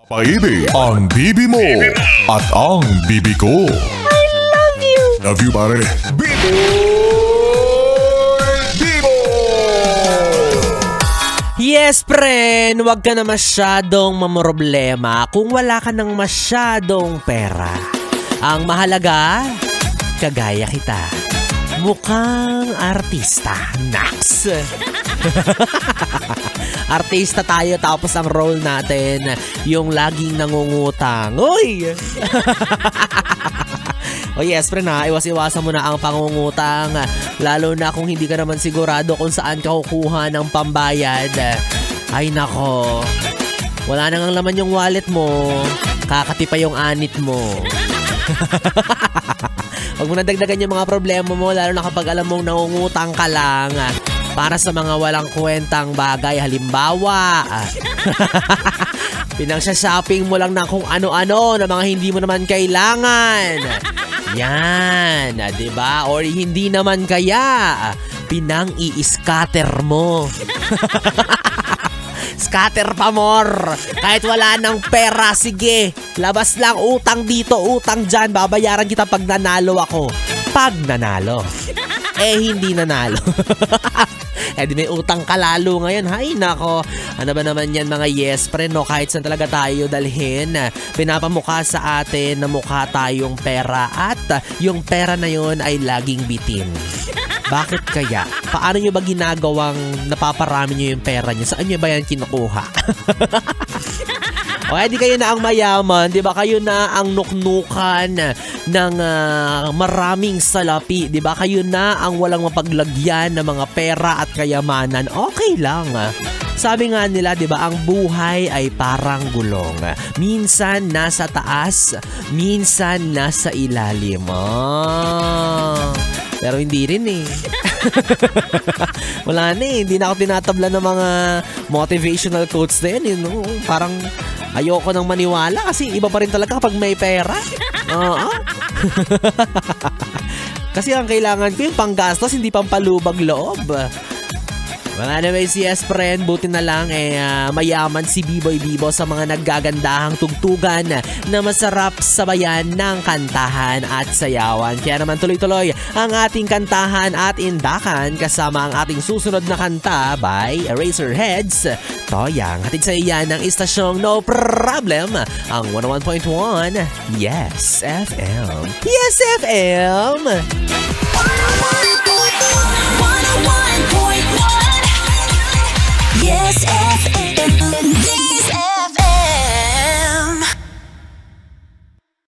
Paibi ang bibi mo at ang bibi ko. I love you! Love you, pare. Bibo! Bibo! Yes, friend! Huwag ka na masyadong mamroblema kung wala ka ng masyadong pera. Ang mahalaga, kagaya kita. Mukhang artista. Nax! Artista tayo tapos ang role natin yung laging nangungutang. Uy! O yes, pre na, iwas-iwasan mo na ang pangungutang. Lalo na kung hindi ka naman sigurado kung saan ka kukuha ng pambayad. Ay nako, wala nang laman yung wallet mo. Kakati pa yung anit mo. Huwag mo na dagdagan yung mga problema mo, lalo na kapag alam mong nangungutang ka lang para sa mga walang kwentang bagay. Halimbawa, pinagsha-shopping mo lang ng kung ano-ano na mga hindi mo naman kailangan. Yan, diba? Or hindi naman kaya, pinang-i-scatter mo. Scatter pa more. Kahit wala ng pera, sige. Labas lang, utang dito, utang dyan. Babayaran kita pag nanalo ako. Pag nanalo. Hindi nanalo. Di may utang ka lalo ngayon. Hay nako. Ano ba naman yan mga yes friend, no? Kahit saan talaga tayo dalhin, pinapamukha sa atin na mukha tayong pera at yung pera na yon ay laging bitin. Bakit kaya? Paano nyo ba ginagawang napaparami nyo yung pera nyo? Saan nyo ba yan kinukuha? O di kayo na ang mayaman, di ba? Kayo na ang nuknukan ng maraming salapi, di ba? Kayo na ang walang mapaglagyan ng mga pera at kayamanan. Okay lang. Sabi nga nila, di ba, ang buhay ay parang gulong. Minsan nasa taas, minsan nasa ilalim. Pero hindi rin eh. Wala na eh. Hindi na ako tinatabla ng mga motivational quotes na yun. Parang ayoko nang maniwala kasi iba pa rin talaga kapag may pera. Kasi ang kailangan ko yung panggastos, hindi pampalubag loob. Well, anyways, yes friend, buti na lang mayaman si Biboy Bibo sa mga naggagandahang tugtugan na masarap sabayan ng kantahan at sayawan. Kaya naman tuloy-tuloy ang ating kantahan at indakan kasama ang ating susunod na kanta by Eraserheads. Toyang, hatid sa iyan ng istasyong No Problem, ang 101.1 Yes FM. Yes FM!